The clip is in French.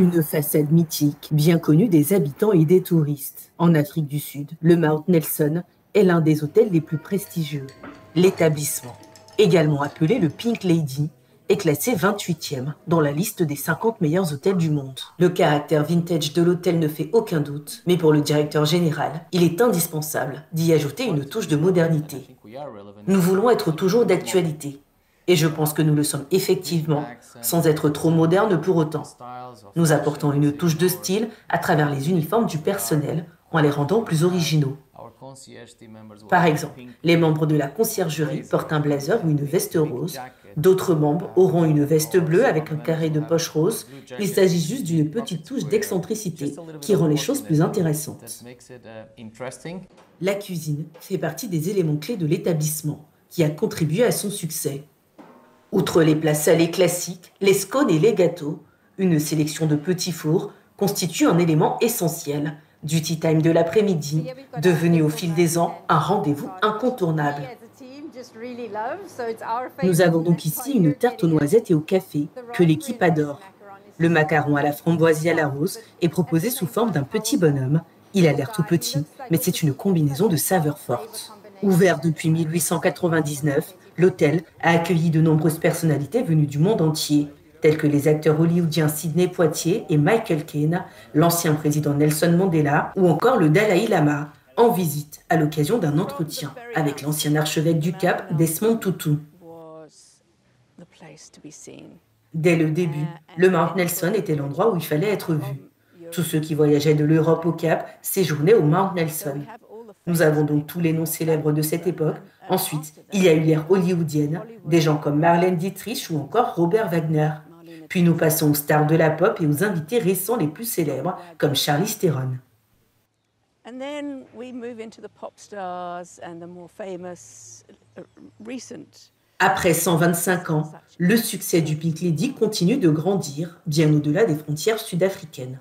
Une façade mythique, bien connue des habitants et des touristes. En Afrique du Sud, le Mount Nelson est l'un des hôtels les plus prestigieux. L'établissement, également appelé le Pink Lady, est classé 28e dans la liste des 50 meilleurs hôtels du monde. Le caractère vintage de l'hôtel ne fait aucun doute, mais pour le directeur général, il est indispensable d'y ajouter une touche de modernité. Nous voulons être toujours d'actualité. Et je pense que nous le sommes effectivement, sans être trop moderne pour autant. Nous apportons une touche de style à travers les uniformes du personnel en les rendant plus originaux. Par exemple, les membres de la conciergerie portent un blazer ou une veste rose. D'autres membres auront une veste bleue avec un carré de poche rose. Il s'agit juste d'une petite touche d'excentricité qui rend les choses plus intéressantes. La cuisine fait partie des éléments clés de l'établissement, qui a contribué à son succès. Outre les plats salés classiques, les scones et les gâteaux, une sélection de petits fours constitue un élément essentiel du tea time de l'après-midi, devenu au fil des ans un rendez-vous incontournable. Nous avons donc ici une tarte aux noisettes et au café que l'équipe adore. Le macaron à la framboise et à la rose est proposé sous forme d'un petit bonhomme. Il a l'air tout petit, mais c'est une combinaison de saveurs fortes. Ouvert depuis 1899, l'hôtel a accueilli de nombreuses personnalités venues du monde entier, tels que les acteurs hollywoodiens Sidney Poitier et Michael Caine, l'ancien président Nelson Mandela ou encore le Dalai Lama, en visite à l'occasion d'un entretien avec l'ancien archevêque du Cap, Desmond Tutu. Dès le début, le Mount Nelson était l'endroit où il fallait être vu. Tous ceux qui voyageaient de l'Europe au Cap séjournaient au Mount Nelson. Nous avons donc tous les noms célèbres de cette époque. Ensuite, il y a eu l'ère hollywoodienne, des gens comme Marlène Dietrich ou encore Robert Wagner. Puis nous passons aux stars de la pop et aux invités récents les plus célèbres, comme Charlize Theron. Après 125 ans, le succès du Pink Lady continue de grandir, bien au-delà des frontières sud-africaines.